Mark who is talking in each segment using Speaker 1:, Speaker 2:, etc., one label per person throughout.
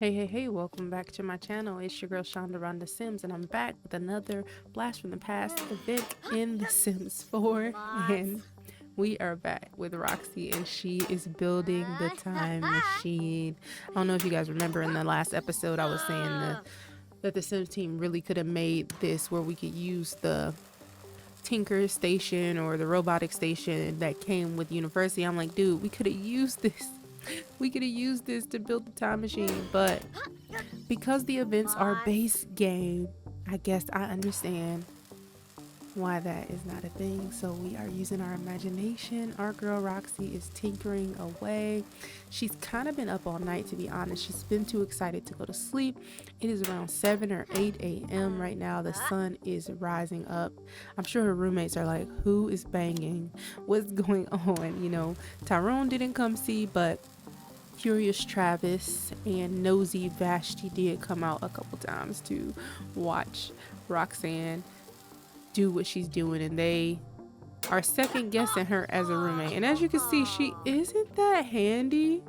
Speaker 1: Hey, welcome back to my channel. It's your girl chandarondasims, and I'm back with another blast from the past event in The Sims 4. And we are back with Roxy, and she is building the time machine. I don't know if you guys remember in the last episode I was saying that the Sims team really could have made this where we could use the Tinker station or the robotic station that came with University. I'm like, dude, we could have used this. We could have used this to build the time machine, but because the events are base game, I guess I understand why that is not a thing. So we are using our imagination. Our girl Roxy is tinkering away. She's kind of been up all night, to be honest. She's been too excited to go to sleep. It is around 7 or 8 a.m. right now. The sun is rising up. I'm sure her roommates are like, who is banging? What's going on? You know, Tyrone didn't come see, but Curious Travis and Nosy Vashti did come out a couple times to watch Roxanne do what she's doing, and they are second guessing her as a roommate. And as you can see, she isn't that handy.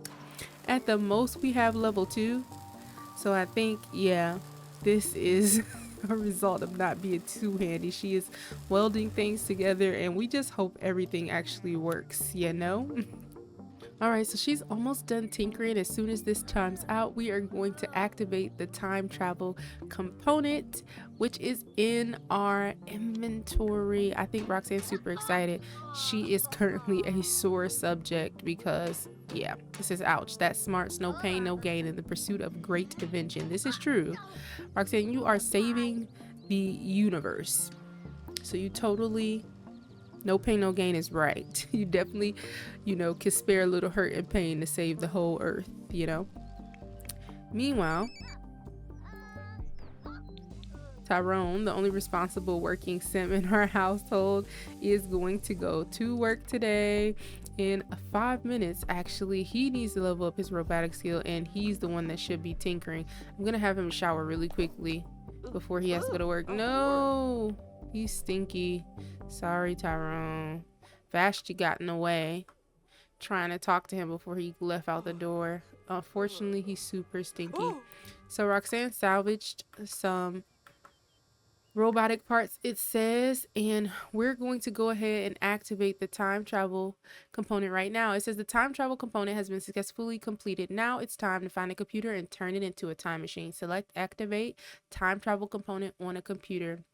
Speaker 1: At the most, we have level 2. So I think, yeah, this is a result of not being too handy. She is welding things together, and we just hope everything actually works, you know? All right, so she's almost done tinkering. As soon as this time's out, we are going to activate the time travel component, which is in our inventory. I think Roxanne's super excited. She is currently a sore subject because, yeah, this is ouch. That smarts, no pain, no gain in the pursuit of great invention. This is true. Roxanne, you are saving the universe. So you totally... No pain, no gain is right. You definitely, you know, can spare a little hurt and pain to save the whole earth, you know? Meanwhile, Tyrone, the only responsible working sim in our household, is going to go to work today in 5 minutes. Actually, he needs to level up his robotic skill, and he's the one that should be tinkering. I'm gonna have him shower really quickly before he has to go to work. No, he's stinky. Sorry, Tyrone. Vashti got in the way trying to talk to him before he left out the door. Unfortunately, he's super stinky. So Roxanne salvaged some robotic parts, it says, and we're going to go ahead and activate the time travel component right now. It says the time travel component has been successfully completed. Now it's time to find a computer and turn it into a time machine. Select activate time travel component on a computer.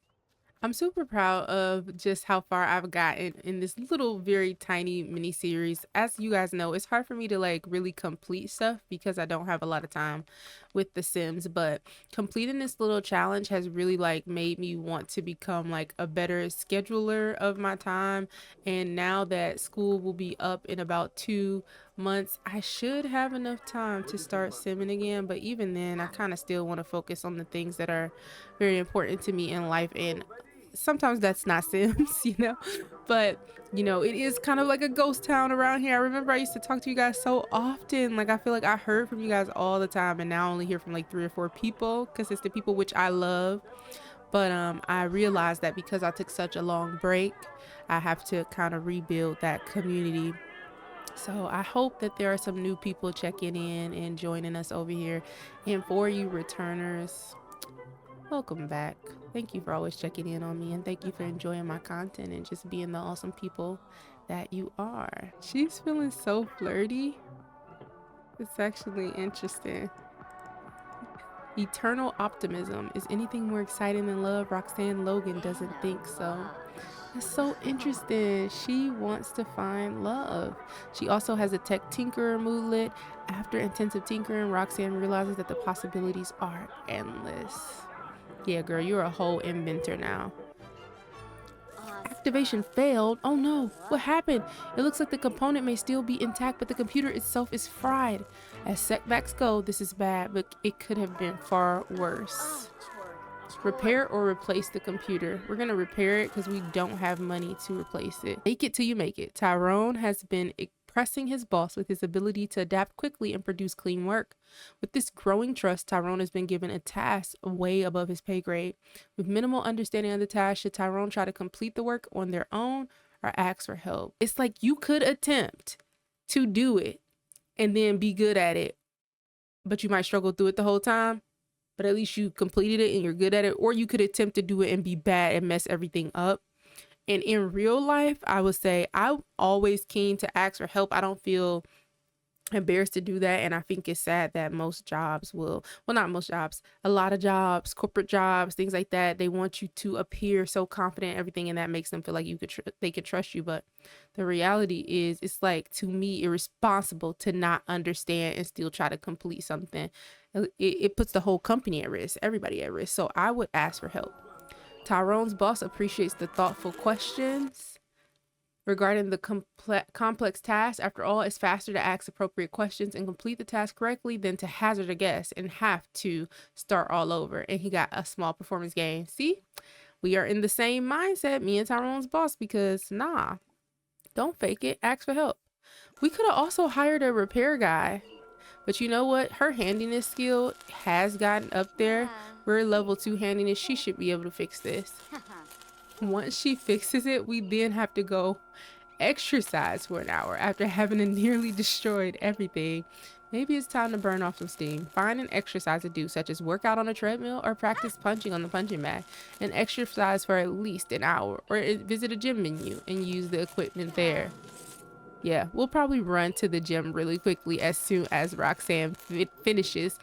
Speaker 1: I'm super proud of just how far I've gotten in this little very tiny mini series. As you guys know, it's hard for me to like really complete stuff because I don't have a lot of time with The Sims, but completing this little challenge has really like made me want to become like a better scheduler of my time. And now that school will be up in about 2 months, I should have enough time to start simming again. But even then, I kind of still want to focus on the things that are very important to me in life, and sometimes that's not Sims, you know, but you know, it is kind of like a ghost town around here. I remember I used to talk to you guys so often. Like, I feel like I heard from you guys all the time, and now I only hear from like 3 or 4 people because it's the people which I love. But I realized that because I took such a long break, I have to kind of rebuild that community. So I hope that there are some new people checking in and joining us over here. And for you returners, welcome back. Thank you for always checking in on me, and thank you for enjoying my content and just being the awesome people that you are. She's feeling so flirty. It's actually interesting. Eternal optimism. Is anything more exciting than love? Roxanne Logan doesn't think so. That's so interesting. She wants to find love. She also has a tech tinkerer moodlet. After intensive tinkering, Roxanne realizes that the possibilities are endless. Yeah, girl, you're a whole inventor now. Activation failed. Oh no, what happened? It looks like the component may still be intact, but the computer itself is fried. As setbacks go, this is bad, but it could have been far worse. Repair or replace the computer. We're gonna repair it because we don't have money to replace it. Make it till you make it. Tyrone has been impressing his boss with his ability to adapt quickly and produce clean work. With this growing trust, Tyrone has been given a task way above his pay grade. With minimal understanding of the task, should Tyrone try to complete the work on their own or ask for help? It's like you could attempt to do it and then be good at it, but you might struggle through it the whole time. But at least you completed it and you're good at it. Or you could attempt to do it and be bad and mess everything up. And in real life, I would say I'm always keen to ask for help. I don't feel embarrassed to do that. And I think it's sad that most jobs will, well, not most jobs, a lot of jobs, corporate jobs, things like that, they want you to appear so confident in everything, and that makes them feel like they could trust you. But the reality is, it's like, to me, irresponsible to not understand and still try to complete something. It puts the whole company at risk, everybody at risk. So I would ask for help. Tyrone's boss appreciates the thoughtful questions regarding the complex task. After all, it's faster to ask appropriate questions and complete the task correctly than to hazard a guess and have to start all over. And he got a small performance gain. See, we are in the same mindset, me and Tyrone's boss, because nah, don't fake it, ask for help. We could have also hired a repair guy, but you know what? Her handiness skill has gotten up there. We're level 2 handiness. She should be able to fix this. Once she fixes it, we then have to go exercise for an hour after having nearly destroyed everything. Maybe it's time to burn off some steam. Find an exercise to do, such as work out on a treadmill or practice punching on the punching bag, and exercise for at least an hour, or visit a gym menu and use the equipment there. Yeah, we'll probably run to the gym really quickly as soon as Roxanne finishes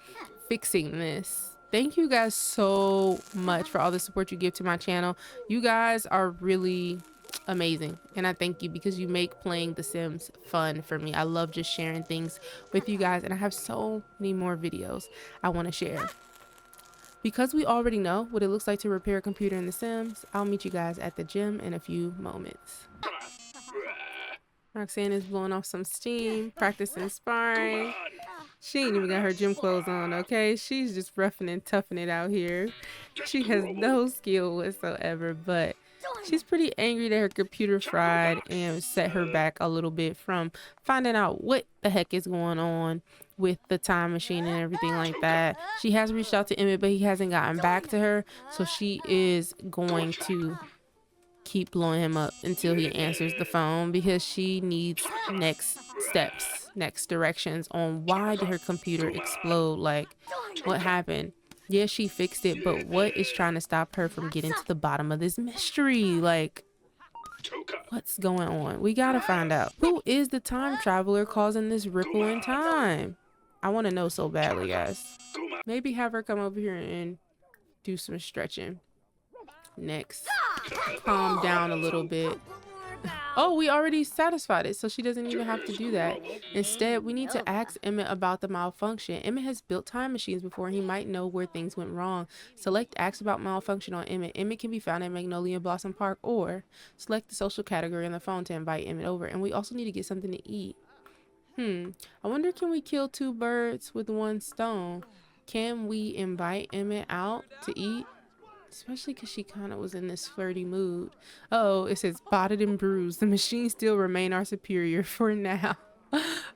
Speaker 1: fixing this. Thank you guys so much for all the support you give to my channel. You guys are really amazing, and I thank you because you make playing The Sims fun for me. I love just sharing things with you guys, and I have so many more videos I want to share. Because we already know what it looks like to repair a computer in The Sims, I'll meet you guys at the gym in a few moments. Roxanne is blowing off some steam, practicing sparring. She ain't even got her gym clothes on, okay? She's just roughing and toughing it out here. She has no skill whatsoever, but she's pretty angry that her computer fried and set her back a little bit from finding out what the heck is going on with the time machine and everything like that. She has reached out to Emmett, but he hasn't gotten back to her, so she is going to keep blowing him up until he answers the phone, because she needs next steps, next directions on why did her computer explode, like what happened. Yeah, she fixed it, but what is trying to stop her from getting to the bottom of this mystery? Like, what's going on? We gotta find out. Who is the time traveler causing this ripple in time? I want to know so badly, guys. Maybe have her come over here and do some stretching next. Calm down a little bit. Oh, we already satisfied it, so she doesn't even have to do that. Instead, we need to ask Emmett about the malfunction. Emmett has built time machines before, and he might know where things went wrong. Select Ask About Malfunction on Emmett. Emmett can be found at Magnolia Blossom Park, or select the social category on the phone to invite Emmett over. And we also need to get something to eat. I wonder, can we kill 2 birds with 1 stone? Can we invite Emmett out to eat? Especially because she kind of was in this flirty mood. Oh, it says botted and bruised. The machines still remain our superior for now.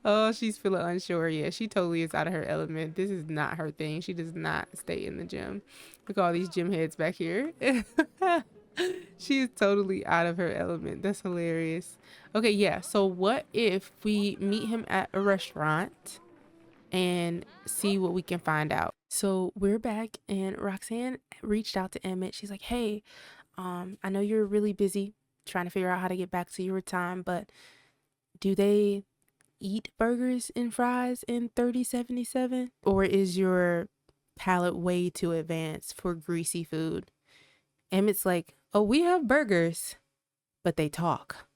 Speaker 1: Oh, she's feeling unsure. Yeah, she totally is out of her element. This is not her thing. She does not stay in the gym. Look at all these gym heads back here. She is totally out of her element. That's hilarious. Okay, yeah. So what if we meet him at a restaurant and see what we can find out? So we're back, and Roxanne reached out to Emmett. She's like, hey, I know you're really busy trying to figure out how to get back to your time, but do they eat burgers and fries in 3077? Or is your palate way too advanced for greasy food? Emmett's like, oh, we have burgers, but they talk.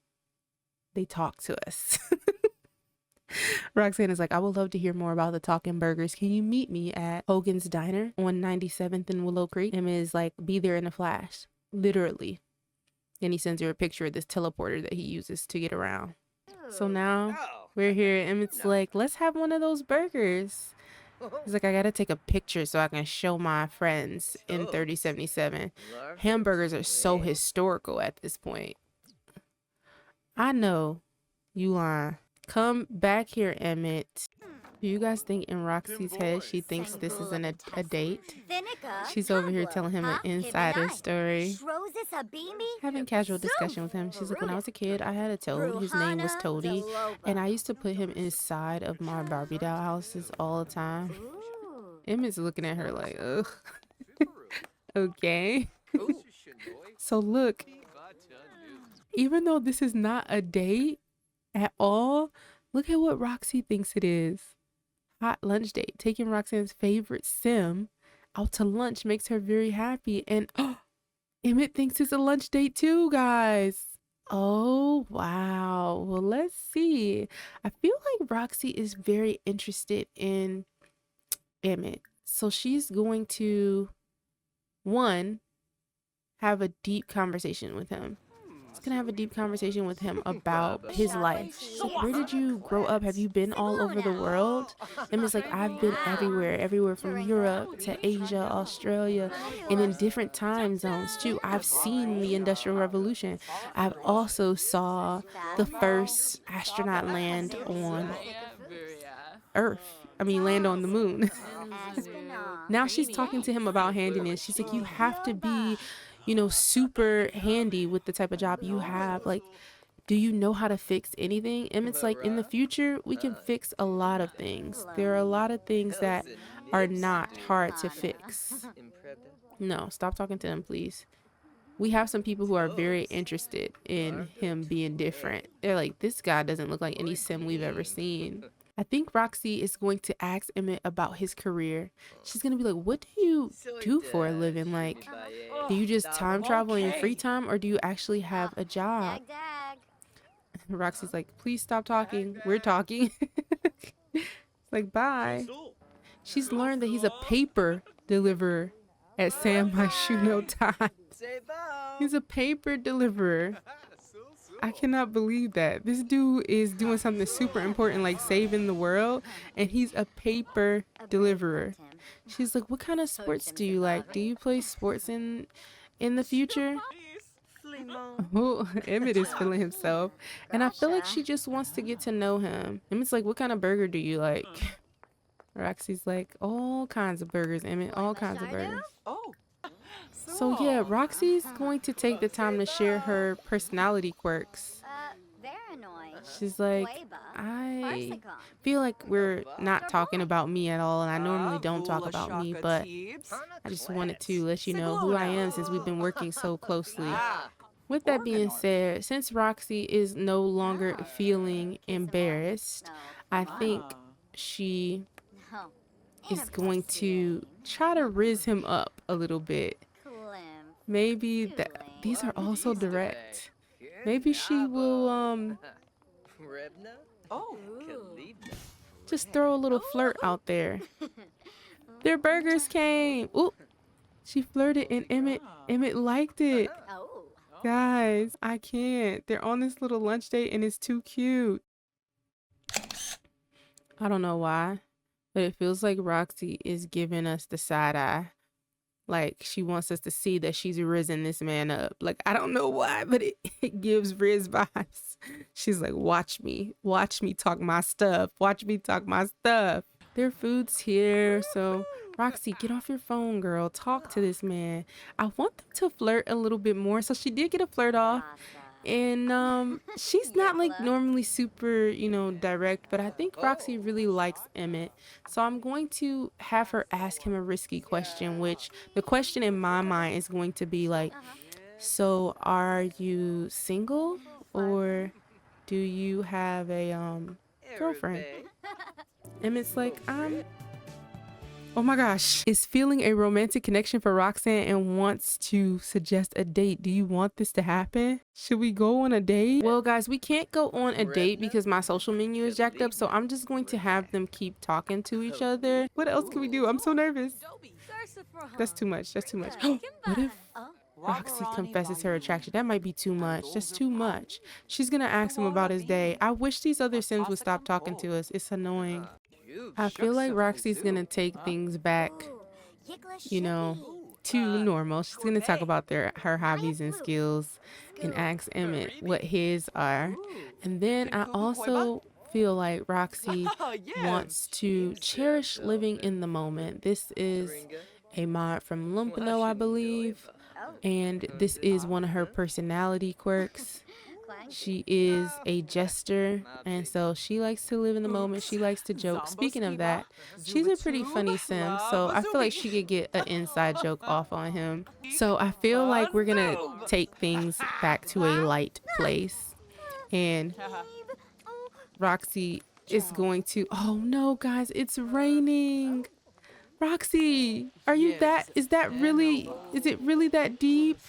Speaker 1: They talk to us. Roxanne is like, I would love to hear more about the talking burgers. Can you meet me at Hogan's Diner on 97th and Willow Creek? Emmett is like, be there in a flash. Literally. Then he sends her a picture of this teleporter that he uses to get around. So now we're here. Emmett's like, let's have one of those burgers. He's like, I gotta take a picture so I can show my friends in 3077. Hamburgers are so historical at this point. I know. You lying. Come back here, Emmett. Do you guys think in Roxy's head she thinks this is a date? She's over here telling him an insider story. Having casual discussion with him. She's like, when I was a kid, I had a toad. His name was Toady, and I used to put him inside of my Barbie doll houses all the time. Emmett's looking at her like, ugh. Okay. So look, even though this is not a date at all, look at what Roxy thinks it is. Hot lunch date. Taking Roxanne's favorite sim out to lunch makes her very happy. And Emmett thinks it's a lunch date too, guys. Oh, wow. Well, let's see. I feel like Roxy is very interested in Emmett. So she's going to, one, have a deep conversation with him. She's gonna have a deep conversation with him about his life. She's like, where did you grow up? Have you been all over the world? Emmett is like, I've been everywhere from Europe to Asia, Australia, and in different time zones too. I've seen the Industrial Revolution. I've also saw the first astronaut land on Earth. Land on the moon. Now she's talking to him about handiness. She's like, you have to be, super handy with the type of job you have. Like, do you know how to fix anything? And it's like, in the future, we can fix a lot of things. There are a lot of things that are not hard to fix. No, stop talking to him, please. We have some people who are very interested in him being different. They're like, this guy doesn't look like any sim we've ever seen. I think Roxy is going to ask Emmett about his career. She's going to be like, what do you do for a living? Like, do you just time travel in your free time, or do you actually have a job? Roxy's like, please stop talking. We're talking. It's like, bye. She's learned that he's a paper deliverer at Sam My Shoe No Time. He's a paper deliverer. I cannot believe that. This dude is doing something super important, like saving the world, and he's a paper deliverer. She's like, what kind of sports do you like? Do you play sports in the future? Oh, Emmett is feeling himself. And I feel like she just wants to get to know him. Emmett's like, what kind of burger do you like? Roxy's like, all kinds of burgers, Emmett, all kinds of burgers. So yeah, Roxy's going to take the time to share her personality quirks. She's like, I feel like we're not talking about me at all, and I normally don't talk about me, but I just wanted to let you know who I am since we've been working so closely. With that being said, since Roxy is no longer feeling embarrassed, I think she is going to try to riz him up a little bit. Maybe these are also direct. Maybe she will just throw a little flirt out there. Their burgers came. Ooh, she flirted and Emmett liked it. Guys, I can't. They're on this little lunch date and it's too cute. I don't know why, but it feels like Roxy is giving us the side eye. Like, she wants us to see that she's risen this man up. Like, I don't know why, but it gives Riz vibes. She's like, watch me talk my stuff. Watch me talk my stuff. Their food's here. So, Roxy, get off your phone, girl. Talk to this man. I want them to flirt a little bit more. So she did get a flirt off. And she's not like normally super, direct, but I think Roxy really likes Emmett. So I'm going to have her ask him a risky question, which the question in my mind is going to be like, so are you single or do you have a girlfriend? Emmett's like, oh my gosh, is feeling a romantic connection for Roxanne and wants to suggest a date. Do you want this to happen? Should we go on a date? Well, guys, we can't go on a date because my social menu is jacked up, so I'm just going to have them keep talking to each other. What else can we do? I'm so nervous. That's too much. That's too much. What if Roxy confesses her attraction? That might be too much. That's too much. She's gonna ask him about his day. I wish these other Sims would stop talking to us. It's annoying. I feel like Roxy's gonna take things back, to normal. She's gonna talk about her hobbies and skills and ask Emmett what his are. And then I also feel like Roxy wants to cherish living in the moment. This is a mod from Lumpino, I believe, and this is one of her personality quirks. She is a jester, and so she likes to live in the moment. She likes to joke. Speaking of that, she's a pretty funny sim, so I feel like she could get an inside joke off on him. So I feel like we're gonna take things back to a light place, and Roxy is going to, oh no guys, it's raining. Roxy, are you that, is it really that deep?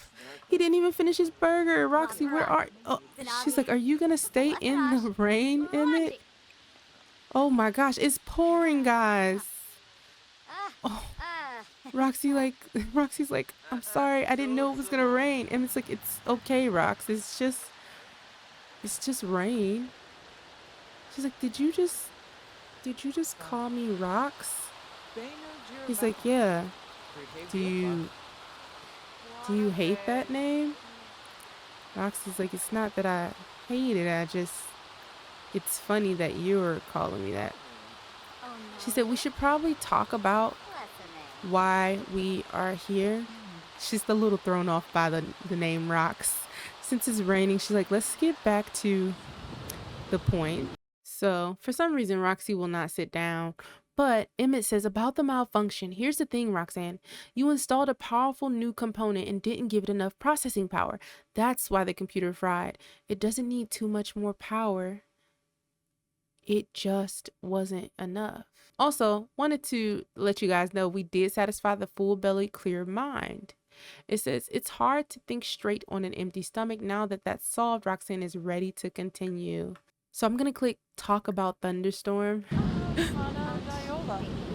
Speaker 1: He didn't even finish his burger. Roxy, where are, oh, she's like, are you gonna stay in the rain, Emmett? Oh my gosh, it's pouring, guys. Oh, Roxy's like, I'm sorry, I didn't know it was gonna rain. And it's like, it's okay, Rox, it's just rain. She's like, did you just call me Rox? He's like, yeah. Do you hate that name? Roxy's like, it's not that I hate it, it's funny that you're calling me that. She said, we should probably talk about why we are here. She's a little thrown off by the name Rox. Since it's raining, she's like, let's get back to the point. So for some reason, Roxy will not sit down. But Emmett says, about the malfunction, here's the thing, Roxanne. You installed a powerful new component and didn't give it enough processing power. That's why the computer fried. It doesn't need too much more power. It just wasn't enough. Also, wanted to let you guys know we did satisfy the full belly, clear mind. It says, it's hard to think straight on an empty stomach. Now that that's solved, Roxanne is ready to continue. So I'm going to click talk about thunderstorm.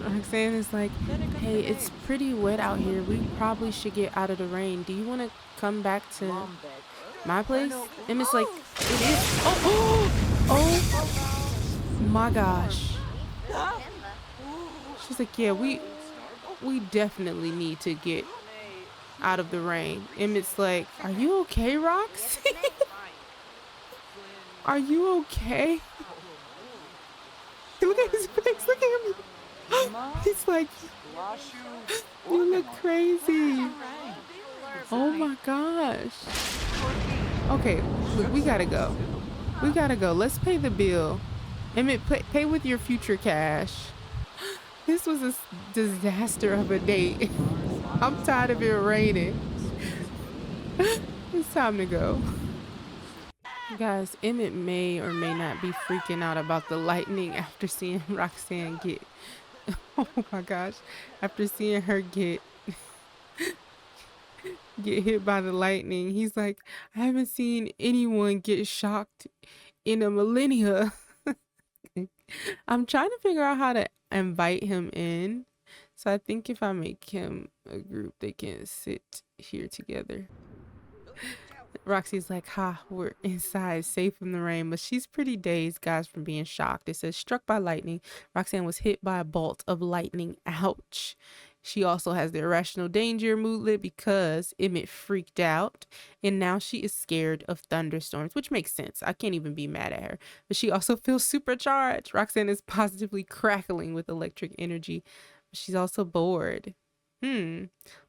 Speaker 1: Roxanne is like, hey, it's pretty wet out here. We probably should get out of the rain. Do you want to come back to my place? And it's like, it is. Oh my gosh. She's like, yeah, we definitely need to get out of the rain. Emmett's like, are you okay, Rox? Are you okay? Look at his face. Look at him. He's like, you look crazy. Oh my gosh. Okay, look, we gotta go. Let's pay the bill. Emmett, pay with your future cash. This was a disaster of a date. I'm tired of it raining. It's time to go. Guys, Emmett may or may not be freaking out about the lightning after seeing Roxanne get, oh my gosh, after seeing her get hit by the lightning. He's like, I haven't seen anyone get shocked in a millennia. I'm trying to figure out how to invite him in. So I think if I make him a group, they can sit here together. Roxy's like, we're inside, safe from the rain. But she's pretty dazed, guys, from being shocked. It says, struck by lightning. Roxanne was hit by a bolt of lightning. Ouch. She also has the irrational danger moodlet because Emmett freaked out. And now she is scared of thunderstorms, which makes sense. I can't even be mad at her. But she also feels supercharged. Roxanne is positively crackling with electric energy. But she's also bored.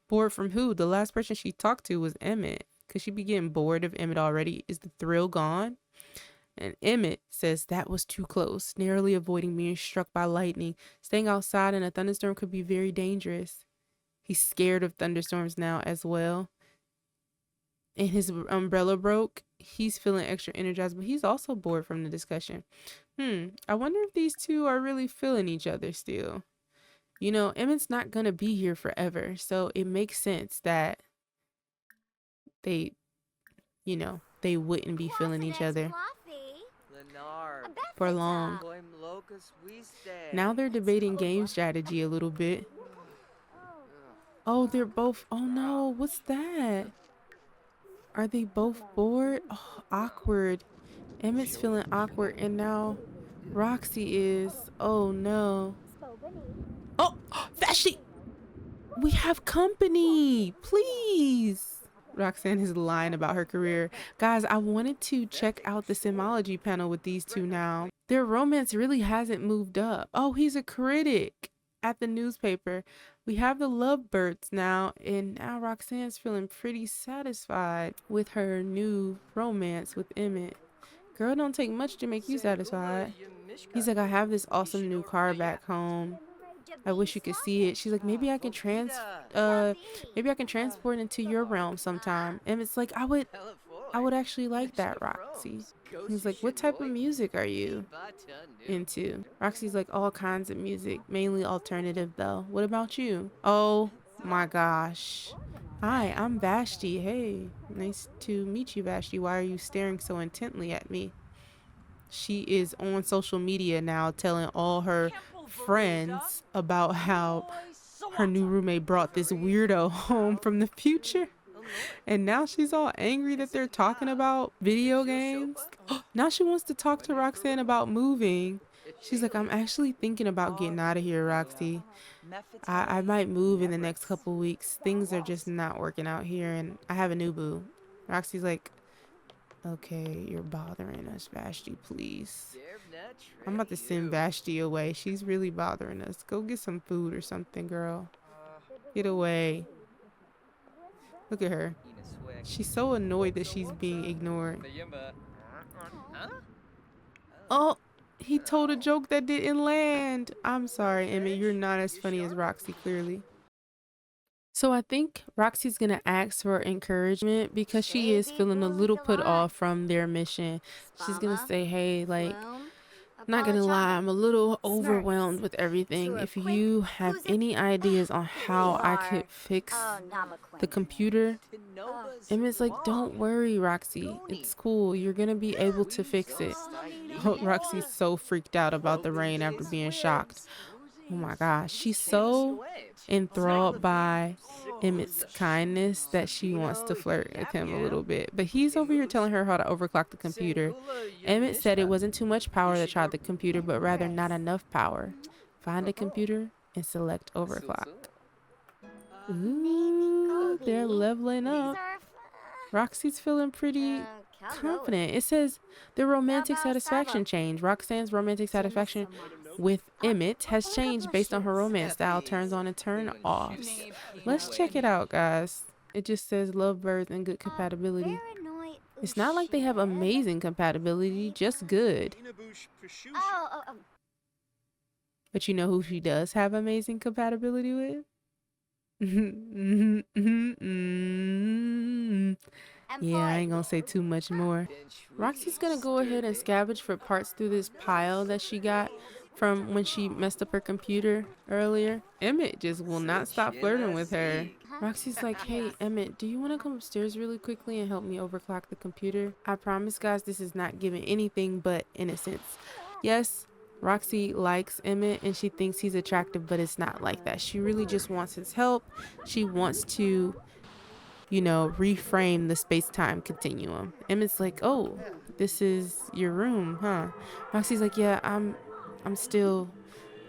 Speaker 1: Bored from who? The last person she talked to was Emmett. Could she be getting bored of Emmett already? Is the thrill gone? And Emmett says that was too close, narrowly avoiding being struck by lightning. Staying outside in a thunderstorm could be very dangerous. He's scared of thunderstorms now as well. And his umbrella broke. He's feeling extra energized, but he's also bored from the discussion. I wonder if these two are really feeling each other still. You know, Emmett's not going to be here forever, so it makes sense that they wouldn't be feeling each other for long. Now they're debating game strategy a little bit. Oh, they're both, oh no, what's that? Are they both bored? Oh, awkward. Emmett's feeling awkward, and now Roxy is. Oh no. Oh, Vashti! We have company, please. Roxanne is lying about her career. Guys, I wanted to check out the simology panel with these two now. Their romance really hasn't moved up. Oh, he's a critic at the newspaper. We have the lovebirds now, and now Roxanne's feeling pretty satisfied with her new romance with Emmett. Girl, don't take much to make you satisfied. He's like, I have this awesome new car back home. I wish you could see it. She's like, maybe I can transport into your realm sometime. And it's like, I would actually like that, Roxy. He's like, what type of music are you into? Roxy's like, all kinds of music, mainly alternative though. What about you? Oh my gosh. Hi, I'm Vashti. Hey, nice to meet you, Vashti. Why are you staring so intently at me? She is on social media now telling all her friends about how her new roommate brought this weirdo home from the future. And now she's all angry that they're talking about video games. Now she wants to talk to Roxanne about moving. She's like, I'm actually thinking about getting out of here, Roxy. I might move in the next couple weeks. Things are just not working out here, and I have a new boo. Roxy's like, okay, you're bothering us, Vashti, please. I'm about to send Vashti away. She's really bothering us. Go get some food or something, girl. Get away. Look at her. She's so annoyed that she's being ignored. Oh, he told a joke that didn't land. I'm sorry, Emmett. You're not as funny as Roxy, clearly. So I think Roxy's gonna ask for encouragement because she is feeling a little put off from their mission. She's gonna say, hey, like, not gonna lie, I'm a little overwhelmed with everything. If you have any ideas on how I could fix the computer, Emmett's like, don't worry, Roxy. It's cool. You're gonna be able to fix it. Oh, Roxy's so freaked out about the rain after being shocked. Oh my gosh, she's so enthralled by Emmett's kindness that she wants to flirt with him a little bit. But he's over here telling her how to overclock the computer. Emmett said it wasn't too much power that tried the computer, but rather not enough power. Find a computer and select overclock. Ooh, they're leveling up. Roxy's feeling pretty confident. It says the romantic satisfaction change. Roxanne's romantic satisfaction with Emmett has changed based on her romance style, turns on and turn offs. Let's check it out, guys. It just says lovebirds and good compatibility. It's not like they have amazing compatibility, just good. But you know who she does have amazing compatibility with? Yeah, I ain't gonna say too much more. Roxy's gonna go ahead and scavenge for parts through this pile that she got from when she messed up her computer earlier. Emmett just will not stop flirting with her. Roxy's like, hey, Emmett, do you want to come upstairs really quickly and help me overclock the computer? I promise, guys, this is not giving anything but innocence. Yes, Roxy likes Emmett and she thinks he's attractive, but it's not like that. She really just wants his help. She wants to, you know, reframe the space-time continuum. Emmett's like, oh, this is your room, huh? Roxy's like, yeah, I'm still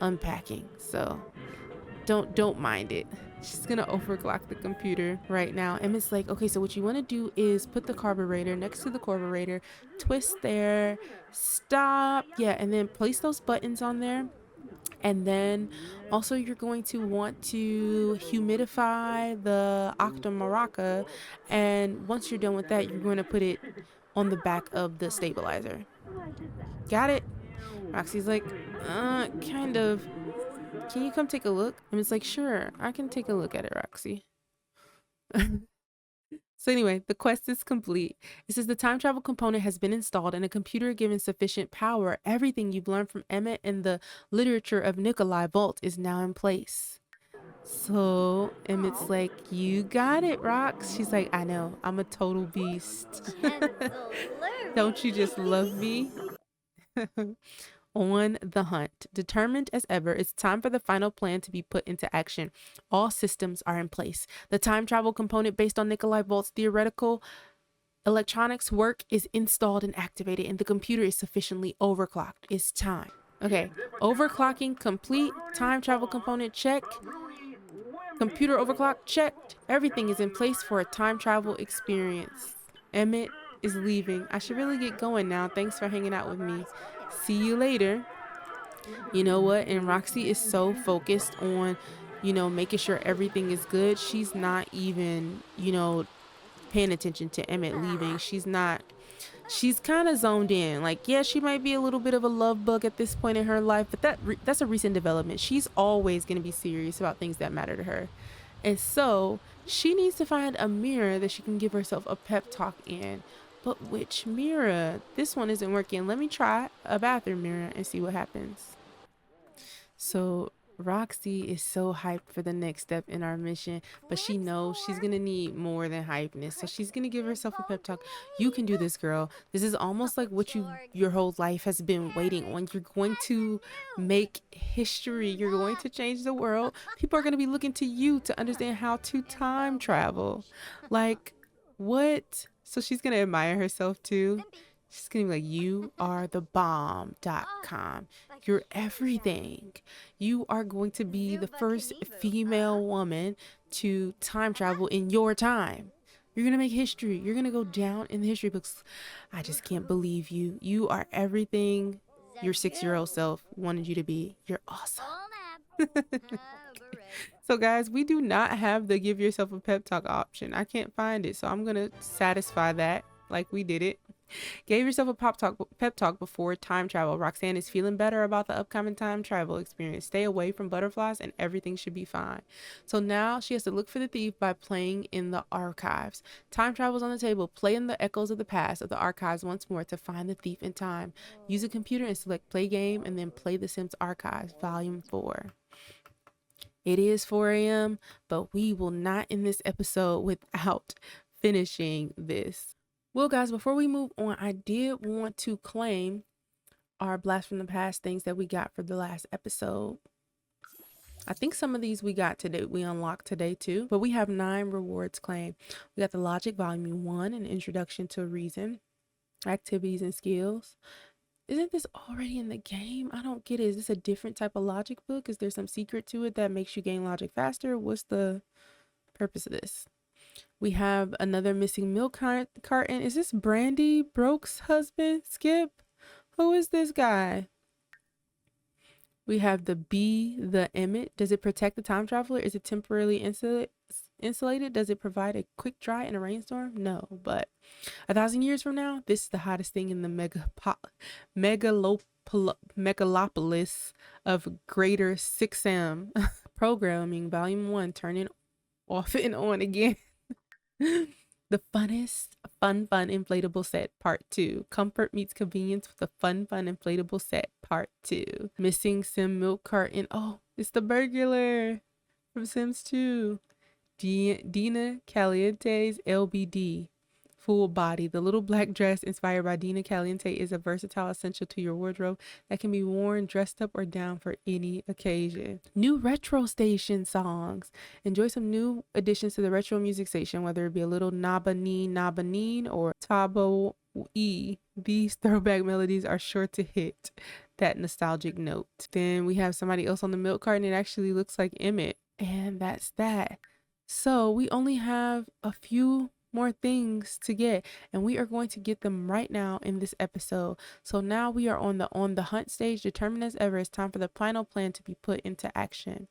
Speaker 1: unpacking, so don't mind it. She's gonna overclock the computer right now. Emmett's like, okay, so what you want to do is put the carburetor next to the carburetor, twist there, stop, yeah, and then place those buttons on there. And then also you're going to want to humidify the Octomaraca, and once you're done with that, you're going to put it on the back of the stabilizer. Got it? Roxy's like, kind of. Can you come take a look? And it's like, sure, I can take a look at it, Roxy. So anyway, the quest is complete. It says the time travel component has been installed and a computer given sufficient power. Everything you've learned from Emmett and the literature of Nikolai Vault is now in place. So Emmett's like, you got it, Rox. She's like, I know, I'm a total beast. Don't you just love me? On the hunt. Determined as ever, it's time for the final plan to be put into action. All systems are in place. The time travel component based on Nikolai Volt's theoretical electronics work is installed and activated, and the computer is sufficiently overclocked. It's time. Okay, overclocking complete. Time travel component check. Computer overclock checked. Everything is in place for a time travel experience. Emmett is leaving. I should really get going now. Thanks for hanging out with me. See you later. You know what? And Roxy is so focused on, you know, making sure everything is good. She's not even, you know, paying attention to Emmett leaving. She's kind of zoned in. Like, yeah, she might be a little bit of a love bug at this point in her life, but that's a recent development. She's always going to be serious about things that matter to her. And so she needs to find a mirror that she can give herself a pep talk in. But which mirror? This one isn't working. Let me try a bathroom mirror and see what happens. So Roxy is so hyped for the next step in our mission, but she knows she's gonna need more than hypeness. So she's gonna give herself a pep talk. You can do this, girl. This is almost like what your whole life has been waiting on. You're going to make history. You're going to change the world. People are gonna be looking to you to understand how to time travel. Like, what? So she's gonna admire herself too. She's gonna be like, you are the bomb.com. You're everything. You are going to be the first female woman to time travel in your time. You're gonna make history. You're gonna go down in the history books. I just can't believe you. You are everything your 6-year-old self wanted you to be. You're awesome. So guys, we do not have the give yourself a pep talk option. I can't find it, so I'm gonna satisfy that like we did it. Gave yourself a pep talk before time travel. Roxanne is feeling better about the upcoming time travel experience. Stay away from butterflies and everything should be fine. So now she has to look for the thief by playing in the archives. Time travel's on the table. Play in the echoes of the past of the archives once more to find the thief in time. Use a computer and select play game and then play The Sims Archives Volume 4. It is 4 a.m., but we will not end this episode without finishing this. Well, guys, before we move on, I did want to claim our blast from the past things that we got for the last episode. I think some of these we got today, we unlocked today too, but we have 9 rewards claimed. We got the Logic Volume 1, an introduction to reason, activities and skills. Isn't this already in the game? I don't get it. Is this a different type of logic book? Is there some secret to it that makes you gain logic faster? What's the purpose of this? We have another missing milk carton. Is this Brandy Broke's husband, Skip? Who is this guy? We have the Emmett. Does it protect the time traveler? Is it temporarily insulated? Does it provide a quick dry in a rainstorm? No, but 1,000 years from now, this is the hottest thing in the megalopolis of Greater 6M. Programming, Volume 1, turning off and on again. The funnest fun inflatable set part 2. Comfort meets convenience with the fun inflatable set part 2. Missing sim milk carton. Oh, it's the burglar from Sims 2. Dina Caliente's LBD. Full body. The little black dress inspired by Dina Caliente is a versatile essential to your wardrobe that can be worn dressed up or down for any occasion. New retro station songs. Enjoy some new additions to the retro music station, whether it be a little Nabaneen or Tabo E. These throwback melodies are sure to hit that nostalgic note. Then we have somebody else on the milk carton. It actually looks like Emmett, and that's that. So we only have a few more things to get, and we are going to get them right now in this episode. So now we are on the hunt stage, determined as ever. It's time for the final plan to be put into action.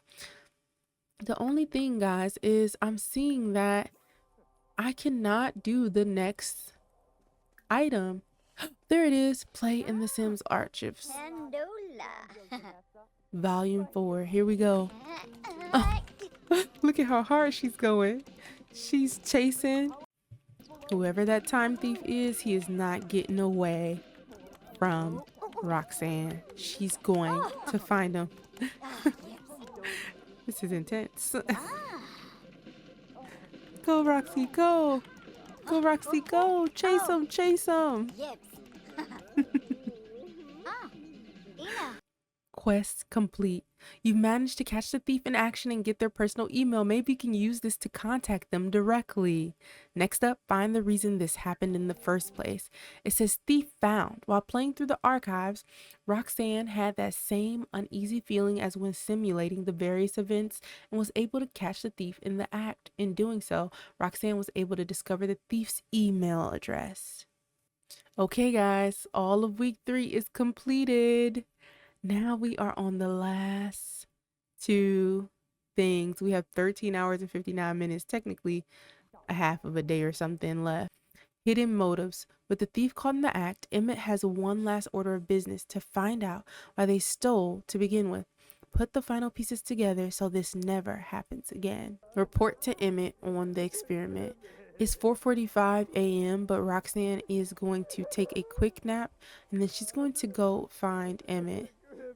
Speaker 1: The only thing, guys, is I'm seeing that I cannot do the next item. There it is. Play in the Sims Archives. Volume 4. Here we go. Oh, look at how hard she's going. She's chasing whoever that time thief is. He is not getting away from Roxanne. She's going to find him. This is intense. Go, Roxy, go. Go, Roxy, go. Chase him, chase him. Quest complete. You've managed to catch the thief in action and get their personal email. Maybe you can use this to contact them directly. Next up, find the reason this happened in the first place. It says thief found. While playing through the archives, Roxanne had that same uneasy feeling as when simulating the various events and was able to catch the thief in the act. In doing so, Roxanne was able to discover the thief's email address. Okay, guys, all of week 3 is completed. Now we are on the last 2 things. We have 13 hours and 59 minutes, technically a half of a day or something left. Hidden motives. With the thief caught in the act, Emmett has one last order of business to find out why they stole to begin with. Put the final pieces together so this never happens again. Report to Emmett on the experiment. It's 4:45 a.m., but Roxanne is going to take a quick nap and then she's going to go find Emmett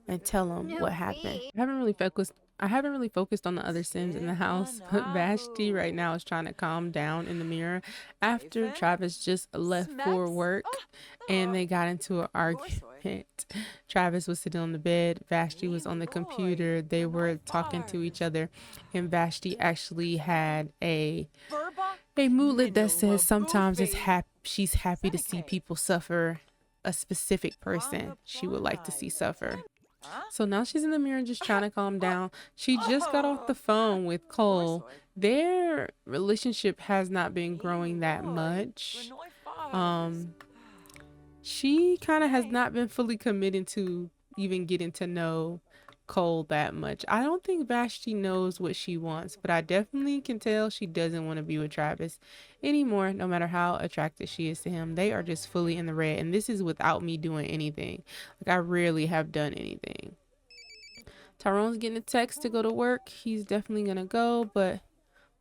Speaker 1: and tell him what happened. I haven't really focused on the other Sims in the house, but Vashti right now is trying to calm down in the mirror after Travis just left for work and they got into an argument. Travis was sitting on the bed, Vashti was on the computer, they were talking to each other, and Vashti actually had a moodlet that says sometimes she's happy to see people suffer. A specific person she would like to see suffer. So now she's in the mirror just trying to calm down. She just got off the phone with Cole. Their relationship has not been growing that much. She kind of has not been fully committed to even getting to know Cole that much. I don't think Vashti knows what she wants, but I definitely can tell she doesn't want to be with Travis anymore, no matter how attracted she is to him. They are just fully in the red, and this is without me doing anything. Like, I rarely have done anything. Tyrone's getting a text to go to work. He's definitely gonna go, but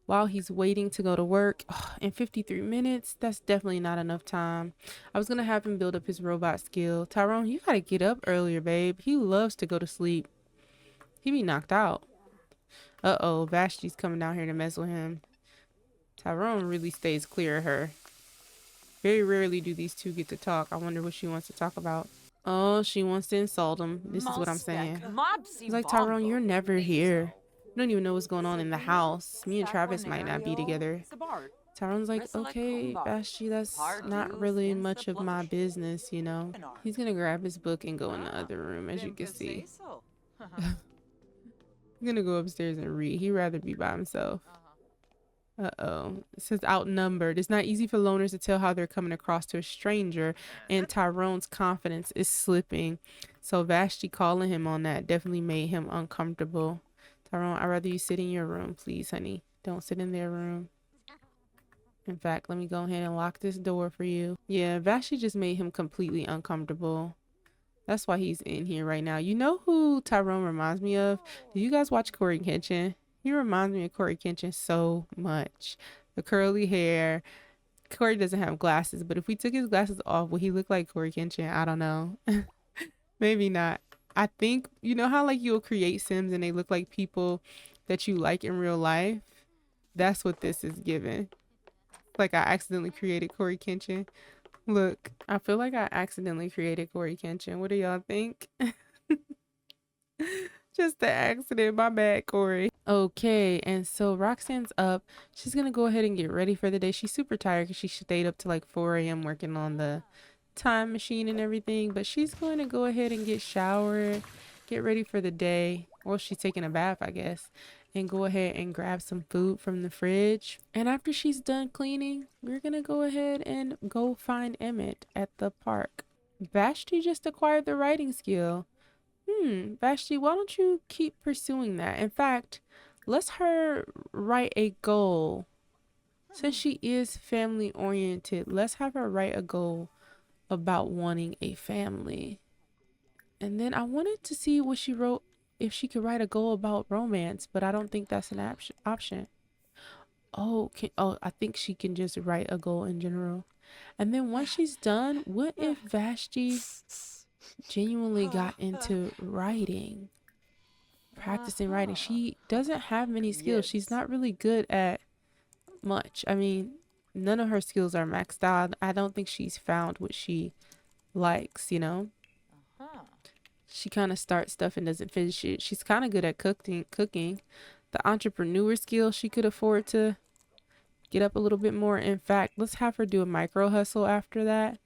Speaker 1: while he's waiting to go to work, in 53 minutes, that's definitely not enough time. I was gonna have him build up his robot skill. Tyrone, you gotta get up earlier, babe. He loves to go to sleep. He be knocked out. Uh-oh, Vashti's coming down here to mess with him. Tyrone really stays clear of her. Very rarely do these two get to talk. I wonder what she wants to talk about. Oh, she wants to insult him. This is what I'm saying. He's like, Tyrone, you're never here. You don't even know what's going on in the house. Me and Travis might not be together. Tyrone's like, okay, Vashti, that's not really much of my business, you know. He's gonna grab his book and go in the other room, as you can see. I'm gonna go upstairs and read. He'd rather be by himself. Uh-oh. It says outnumbered. It's not easy for loners to tell how they're coming across to a stranger, and Tyrone's confidence is slipping. So Vashti calling him on that definitely made him uncomfortable. Tyrone, I'd rather you sit in your room, please, honey. Don't sit in their room. In fact, let me go ahead and lock this door for you. Yeah, Vashti just made him completely uncomfortable. That's why he's in here right now. You know who Tyrone reminds me of? Do you guys watch Corey Kenshin? He reminds me of Corey Kenshin so much. The curly hair. Corey doesn't have glasses, but if we took his glasses off, would he look like Corey Kenshin? I don't know. Maybe not. I think, you know how like you'll create Sims and they look like people that you like in real life? That's what this is giving. Like I accidentally created Corey Kenshin. Look, I feel like I accidentally created Corey Kenshin. What do y'all think? Just the accident. My bad, Corey. Okay, and so Roxanne's up. She's gonna go ahead and get ready for the day. She's super tired because she stayed up to like 4 a.m. working on the time machine and everything. But she's going to go ahead and get showered, get ready for the day. Well, she's taking a bath, I guess. And go ahead and grab some food from the fridge. And after she's done cleaning, we're gonna go ahead and go find Emmett at the park. Vashti just acquired the writing skill. Vashti, why don't you keep pursuing that? In fact, let's her write a goal. Since she is family oriented, let's have her write a goal about wanting a family. And then I wanted to see what she wrote, if she could write a goal about romance, but I don't think that's an option. Oh, I think she can just write a goal in general. And then once she's done, what if Vashti genuinely got into writing, practicing writing? She doesn't have many skills. She's not really good at much. I mean, none of her skills are maxed out. I don't think she's found what she likes, you know? She kind of starts stuff and doesn't finish it. She's kind of good at cooking. The entrepreneur skill, she could afford to get up a little bit more. In fact, let's have her do a micro hustle after that,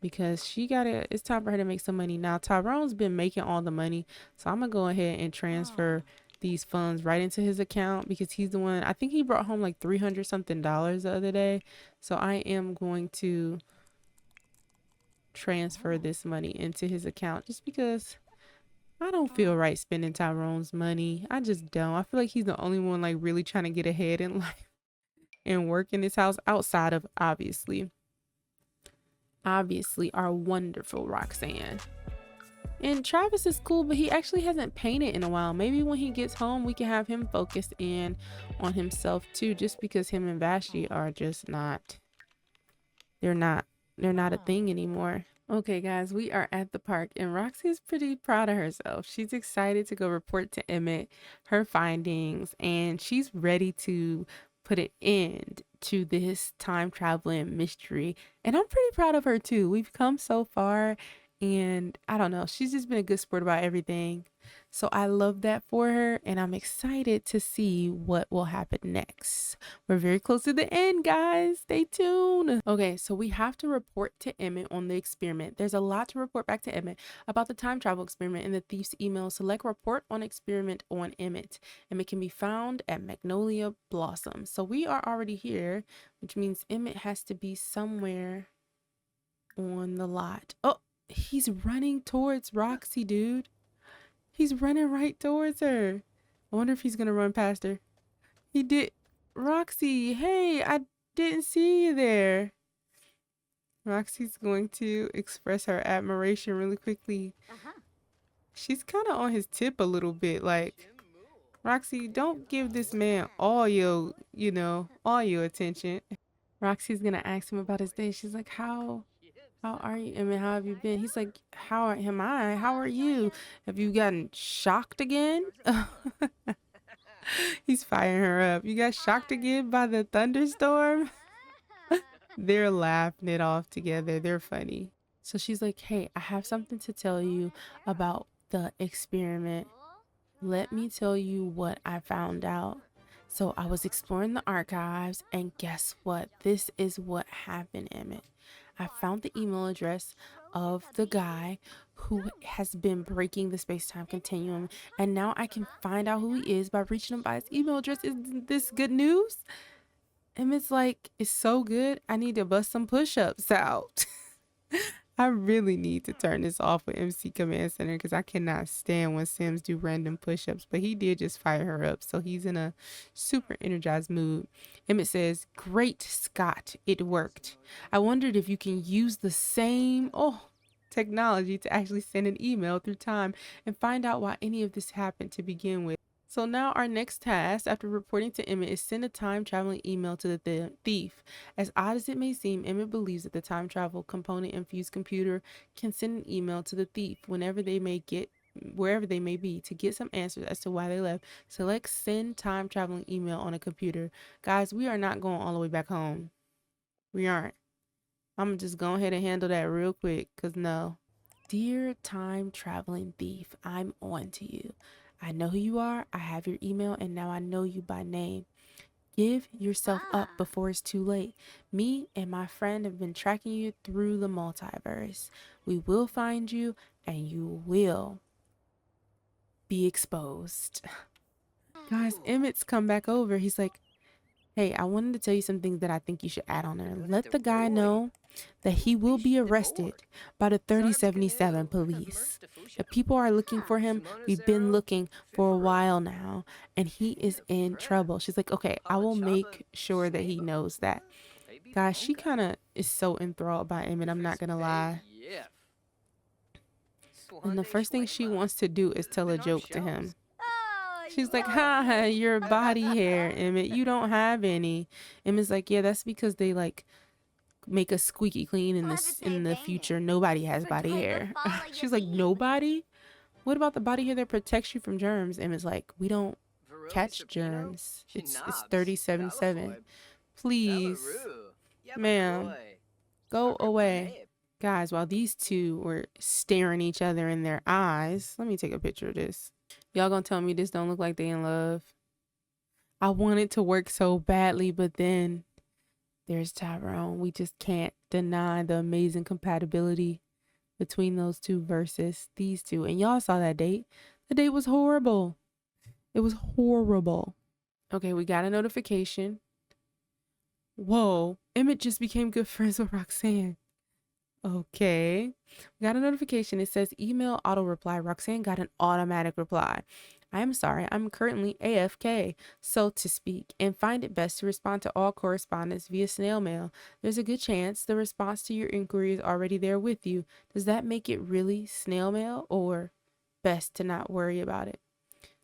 Speaker 1: because it's time for her to make some money. Now, Tyrone's been making all the money, so I'm gonna go ahead and transfer these funds right into his account because he's the one, I think he brought home like $300 something the other day. So I am going to transfer this money into his account just because I don't feel right spending Tyrone's money. I just don't. I feel like he's the only one like really trying to get ahead in life and work in his house outside of obviously our wonderful Roxanne. And Travis is cool, but he actually hasn't painted in a while. Maybe when he gets home, we can have him focus in on himself too, just because him and Vashti are just not, they're not a thing anymore. Okay, guys, we are at the park and Roxy's pretty proud of herself. She's excited to go report to Emmett her findings and she's ready to put an end to this time traveling mystery. And I'm pretty proud of her too. We've come so far and I don't know, she's just been a good sport about everything. So I love that for her and I'm excited to see what will happen next. We're very close to the end, guys. Stay tuned. Okay, so we have to report to Emmett on the experiment. There's a lot to report back to Emmett about the time travel experiment in the thief's email. Select report on experiment on Emmett. Emmett can be found at Magnolia Blossom. So we are already here, which means Emmett has to be somewhere on the lot. Oh, he's running towards Roxy, dude. He's running right towards her. I wonder if he's gonna run past her. He did. Roxy, hey, I didn't see you there. Roxy's going to express her admiration really quickly. She's kind of on his tip a little bit. Like, Roxy, don't give this man all your, all your attention. Roxy's gonna ask him about his day. She's like, how are you? I mean, how have you been? He's like, how am I? How are you? Have you gotten shocked again? He's firing her up. You got shocked again by the thunderstorm? They're laughing it off together. They're funny. So she's like, hey, I have something to tell you about the experiment. Let me tell you what I found out. So I was exploring the archives and guess what? This is what happened, Emmett. I found the email address of the guy who has been breaking the space-time continuum and now I can find out who he is by reaching him by his email address. Isn't this good news? Emmett's like, it's so good, I need to bust some push-ups out. I really need to turn this off with MC Command Center because I cannot stand when Sims do random push-ups, but he did just fire her up, so he's in a super energized mood. Emmett says, great Scott, it worked. I wondered if you can use the same technology to actually send an email through time and find out why any of this happened to begin with. So now our next task after reporting to Emmett is send a time traveling email to the thief. As odd as it may seem, Emmett believes that the time travel component infused computer can send an email to the thief wherever they may be to get some answers as to why they left. Select send time traveling email on a computer. Guys, we are not going all the way back home. We aren't. I'm just go ahead and handle that real quick because no. Dear time traveling thief, I'm on to you. I know who you are, I have your email, and now I know you by name. Give yourself up before it's too late. Me and my friend have been tracking you through the multiverse. We will find you, and you will be exposed. Guys, Emmett's come back over. He's like, hey, I wanted to tell you some things that I think you should add on there. Let the guy know that he will be arrested by the 3077 police. The people are looking for him. We've been looking for a while now, and he is in trouble. She's like, okay, I will make sure that he knows that. Guys, she kind of is so enthralled by Emmett, I'm not going to lie. And the first thing she wants to do is tell a joke to him. She's like, ha, your body hair, Emmett. You don't have any. Emmett's like, yeah, that's because they like make us squeaky clean in the future. Nobody has body hair. She's like, nobody? What about the body hair that protects you from germs? Emmett's like, we don't catch germs. It's 3077. Please, ma'am, go away. Guys, while these two were staring each other in their eyes, let me take a picture of this. Y'all gonna tell me this don't look like they in love? I want it to work so badly, but then there's Tyrone. We just can't deny the amazing compatibility between those two versus these two. And y'all saw that date. The date was horrible. It was horrible. Okay, we got a notification. Whoa, Emmett just became good friends with Roxanne. Okay. We got a notification. It says email auto reply. Roxanne got an automatic reply. I am sorry. I'm currently AFK, so to speak, and find it best to respond to all correspondence via snail mail. There's a good chance the response to your inquiry is already there with you. Does that make it really snail mail, or best to not worry about it?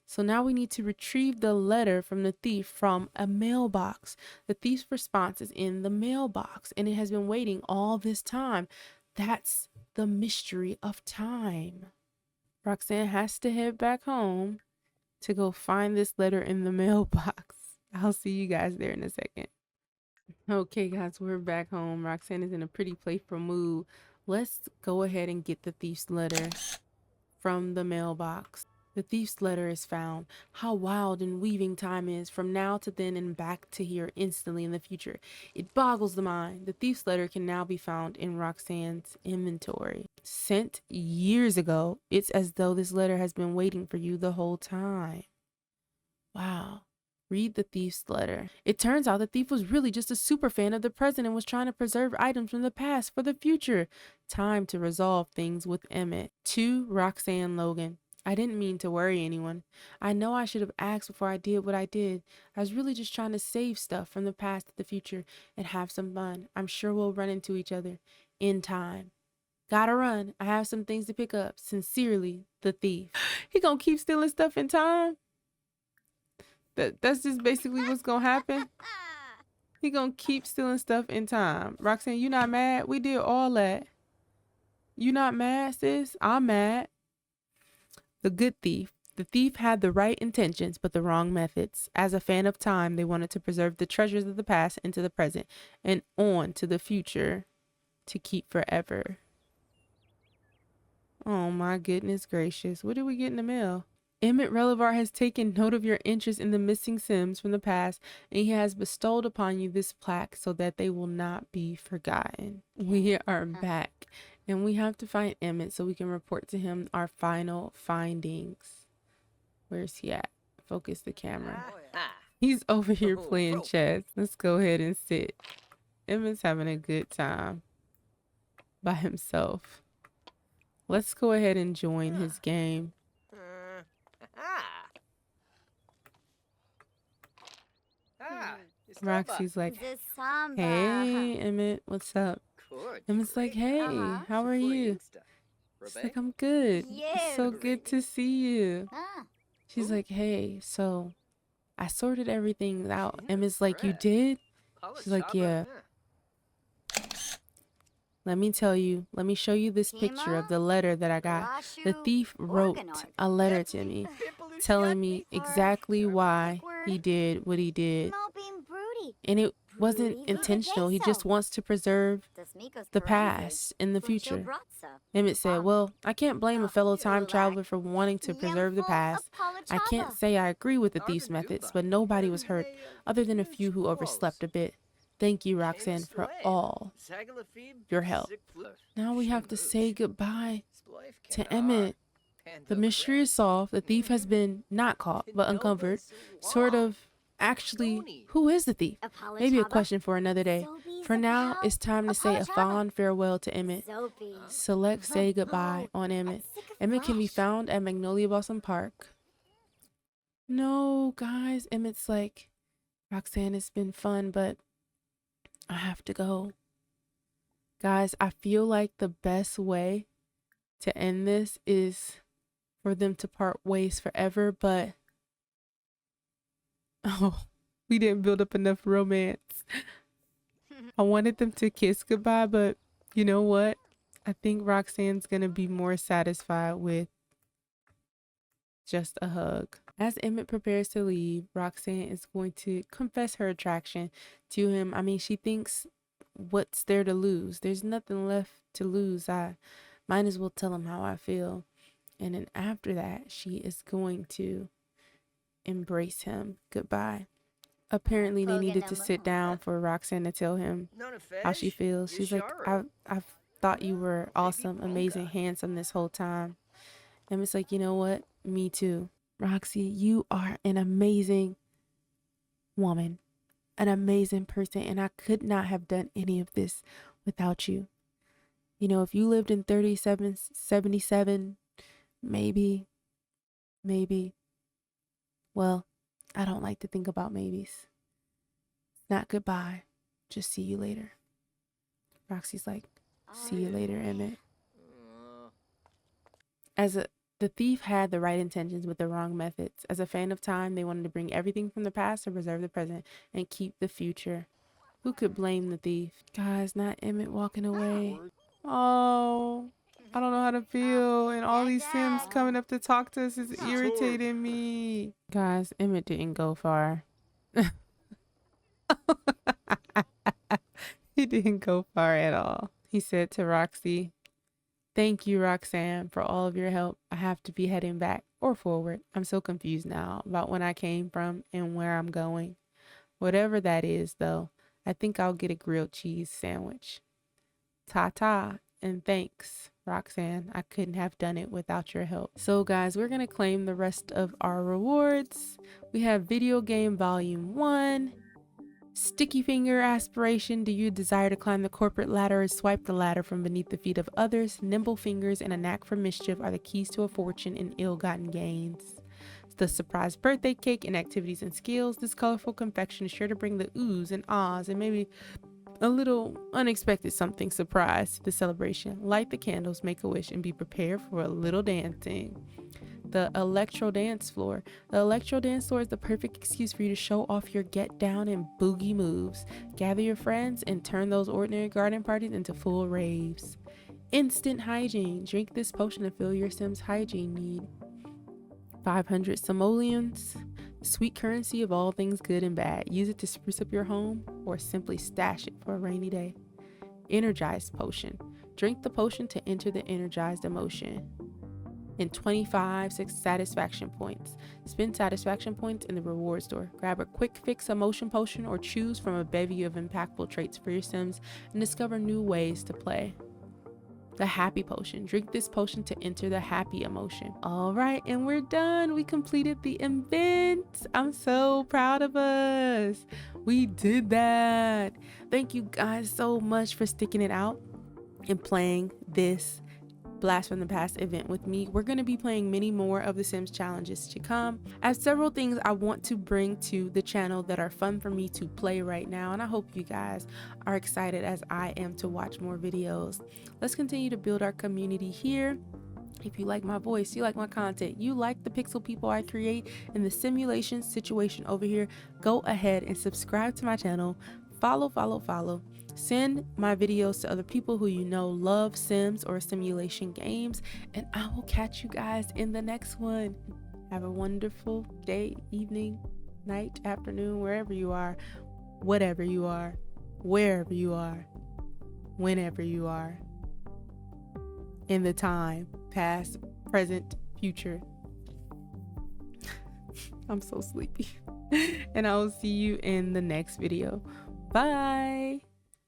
Speaker 1: So now we need to retrieve the letter from the thief from a mailbox. The thief's response is in the mailbox, and it has been waiting all this time. That's the mystery of time. Roxanne has to head back home to go find this letter in the mailbox. I'll see you guys there in a second. Okay, guys, we're back home. Roxanne is in a pretty playful mood. Let's go ahead and get the thief's letter from the mailbox. The thief's letter is found. How wild and weaving time is, from now to then and back to here instantly in the future. It boggles the mind. The thief's letter can now be found in Roxanne's inventory. Sent years ago, it's as though this letter has been waiting for you the whole time. Wow. Read the thief's letter. It turns out the thief was really just a super fan of the present and was trying to preserve items from the past for the future. Time to resolve things with Emmett. To Roxanne Logan. I didn't mean to worry anyone. I know I should have asked before I did what I did. I was really just trying to save stuff from the past to the future and have some fun. I'm sure we'll run into each other in time. Gotta run. I have some things to pick up. Sincerely, the thief. He gonna keep stealing stuff in time? That's just basically what's gonna happen. He gonna keep stealing stuff in time. Roxanne, you not mad? We did all that. You not mad, sis? I'm mad. The good thief. The thief had the right intentions, but the wrong methods. As a fan of time, they wanted to preserve the treasures of the past into the present and on to the future to keep forever. Oh my goodness gracious. What did we get in the mail? Emmett Relivar has taken note of your interest in the missing Sims from the past, and he has bestowed upon you this plaque so that they will not be forgotten. We are back, and we have to find Emmett so we can report to him our final findings. Where's he at? Focus the camera. He's over here playing chess. Let's go ahead and sit. Emmett's having a good time by himself. Let's go ahead and join his game. Roxy's like, hey, Emmett, what's up? Emmett's like, hey, how are you? She's like, I'm good. It's so good to see you. She's like, hey, so I sorted everything out. Emmett's like, you did? She's like, yeah. Let me tell you, let me show you this picture of the letter that I got. The thief wrote a letter to me telling me exactly why he did what he did. And it wasn't intentional. He just wants to preserve the past in the future. Emmett said, well, I can't blame a fellow time traveler for wanting to preserve the past. I can't say I agree with the thief's methods, but nobody was hurt other than a few who overslept a bit. Thank you, Roxanne, for all your help. Now we have to say goodbye to Emmett. The mystery is solved. The thief has been not caught, but uncovered. Sort of. Actually, who is the thief? Maybe a question for another day. For now, it's time to say a fond farewell to Emmett. Select say goodbye on Emmett. Emmett can be found at Magnolia Blossom Park. No, guys. Emmett's like, Roxanne, it's been fun, but I have to go. Guys, I feel like the best way to end this is for them to part ways forever, but oh, we didn't build up enough romance. I wanted them to kiss goodbye, but you know what? I think Roxanne's gonna be more satisfied with just a hug. As Emmett prepares to leave, Roxanne is going to confess her attraction to him. I mean, she thinks, what's there to lose? There's nothing left to lose. I might as well tell him how I feel. And then after that, she is going to embrace him goodbye. Apparently, they needed to sit down for Roxanne to tell him how she feels. She's like, I've thought you were awesome, amazing, handsome this whole time. Emmett's like, you know what? Me too. Roxy, you are an amazing woman, an amazing person, and I could not have done any of this without you. You know, if you lived in 3777, maybe. Well, I don't like to think about maybes. Not goodbye. Just see you later. Roxy's like, see you later, Emmett. The thief had the right intentions with the wrong methods. As a fan of time, they wanted to bring everything from the past to preserve the present and keep the future. Who could blame the thief? Guys, not Emmett walking away. Oh, I don't know how to feel. And all these Sims coming up to talk to us is irritating me. Guys, Emmett didn't go far. He didn't go far at all. He said to Roxy, "Thank you, Roxanne, for all of your help. I have to be heading back or forward. I'm so confused now about when I came from and where I'm going. Whatever that is, though, I think I'll get a grilled cheese sandwich. Ta-ta, and thanks, Roxanne. I couldn't have done it without your help." So guys, we're gonna claim the rest of our rewards. We have Video Game Volume 1, Sticky Finger Aspiration. Do you desire to climb the corporate ladder or swipe the ladder from beneath the feet of others? Nimble fingers and a knack for mischief are the keys to a fortune in ill-gotten gains. The surprise birthday cake and activities and skills. This colorful confection is sure to bring the oohs and ahs and maybe a little unexpected something surprise to the celebration. Light the candles, make a wish, and be prepared for a little dancing. The electro dance floor. The electro dance floor is the perfect excuse for you to show off your get down and boogie moves. Gather your friends and turn those ordinary garden parties into full raves. Instant hygiene. Drink this potion to fill your Sim's hygiene need. 500 simoleons. Sweet currency of all things good and bad. Use it to spruce up your home or simply stash it for a rainy day. Energized potion. Drink the potion to enter the energized emotion. And 25 satisfaction points. Spend satisfaction points in the reward store. Grab a quick fix emotion potion or choose from a bevy of impactful traits for your Sims and discover new ways to play. The happy potion. Drink this potion to enter the happy emotion. All right, and we're done. We completed the event. I'm so proud of us. We did that. Thank you guys so much for sticking it out and playing this Blast from the Past event with me. We're going to be playing many more of the Sims challenges to come. I have several things I want to bring to the channel that are fun for me to play right now, and I hope you guys are excited as I am to watch more videos. Let's continue to build our community here. If you like my voice, you like my content, you like the pixel people I create in the simulation situation over here, go ahead and subscribe to my channel. Follow. Send my videos to other people who you know love Sims or simulation games, and I will catch you guys in the next one. Have a wonderful day, evening, night, afternoon, wherever you are, whatever you are, wherever you are, whenever you are, in the time, past, present, future. I'm so sleepy. And I will see you in the next video. Bye.